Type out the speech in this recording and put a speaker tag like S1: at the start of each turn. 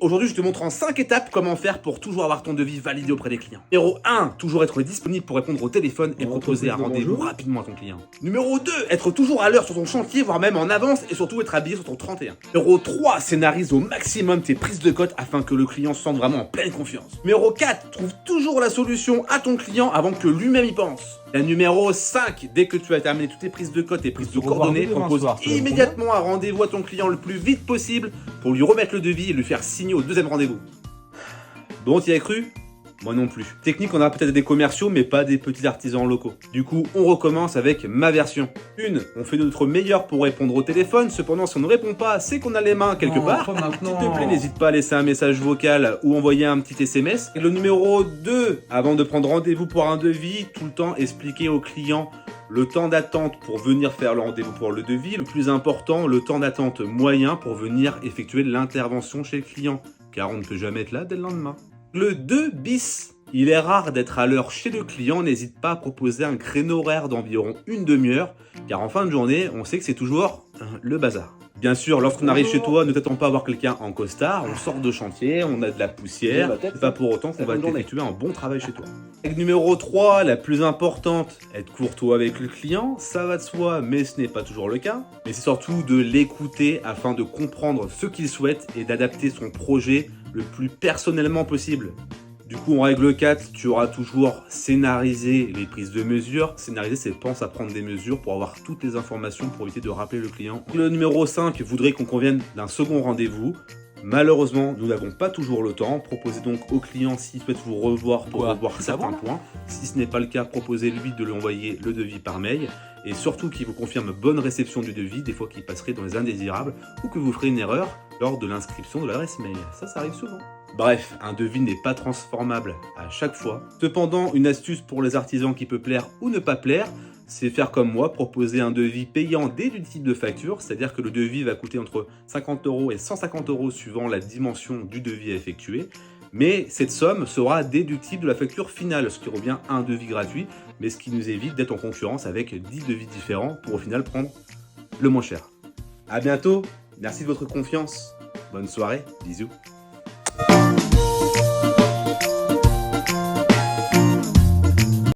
S1: Aujourd'hui, je te montre en 5 étapes comment faire pour toujours avoir ton devis validé auprès des clients. Numéro 1, toujours être disponible pour répondre au téléphone et proposer un rendez-vous rapidement à ton client. Numéro 2, être toujours à l'heure sur ton chantier, voire même en avance et surtout être habillé sur ton 31. Numéro 3, scénarise au maximum tes prises de cote afin que le client se sente vraiment en pleine confiance. Numéro 4, trouve toujours la solution à ton client avant que lui-même y pense. Et numéro 5, dès que tu as terminé toutes tes prises de cote et prises de coordonnées, propose immédiatement un rendez-vous à ton client le plus vite possible pour lui remettre le devis et lui faire signer au deuxième rendez-vous. Bon, t'y as cru? Moi non plus. Technique, on a peut-être des commerciaux, mais pas des petits artisans locaux. Du coup, on recommence avec ma version. On fait de notre meilleur pour répondre au téléphone. Cependant, si on ne répond pas, c'est qu'on a les mains quelque part. S'il te plaît, n'hésite pas à laisser un message vocal ou envoyer un petit SMS. Et le numéro 2, avant de prendre rendez-vous pour un devis, tout le temps expliquer au client le temps d'attente pour venir faire le rendez-vous pour le devis. Le plus important, le temps d'attente moyen pour venir effectuer l'intervention chez le client. Car on ne peut jamais être là dès le lendemain. Le 2 bis. Il est rare d'être à l'heure chez le client, n'hésite pas à proposer un créneau horaire d'environ une demi-heure, car en fin de journée, on sait que c'est toujours le bazar. Bien sûr, lorsqu'on arrive chez toi, ne t'attends pas à voir quelqu'un en costard, on sort de chantier, on a de la poussière, c'est pas pour autant qu'on va t'effectuer un bon travail chez toi. Règle numéro 3, la plus importante, être courtois avec le client, ça va de soi, mais ce n'est pas toujours le cas. Mais c'est surtout de l'écouter afin de comprendre ce qu'il souhaite et d'adapter son projet le plus personnellement possible. Du coup, en règle 4, tu auras toujours scénarisé les prises de mesures. Scénariser, c'est pense à prendre des mesures pour avoir toutes les informations pour éviter de rappeler le client. Le numéro 5 voudrait qu'on convienne d'un second rendez-vous. Malheureusement, nous n'avons pas toujours le temps. Proposez donc au client s'il souhaite vous revoir pour revoir certains points. Si ce n'est pas le cas, proposez-lui de lui envoyer le devis par mail. Et surtout qu'il vous confirme bonne réception du devis, des fois qu'il passerait dans les indésirables, ou que vous ferez une erreur lors de l'inscription de l'adresse mail. Ça arrive souvent. Bref, un devis n'est pas transformable à chaque fois. Cependant, une astuce pour les artisans qui peut plaire ou ne pas plaire, c'est faire comme moi, proposer un devis payant déductible de facture, c'est-à-dire que le devis va coûter entre 50 € et 150 € suivant la dimension du devis à effectuer. Mais cette somme sera déductible de la facture finale, ce qui revient à un devis gratuit, mais ce qui nous évite d'être en concurrence avec 10 devis différents pour au final prendre le moins cher. A bientôt, merci de votre confiance, bonne soirée, bisous.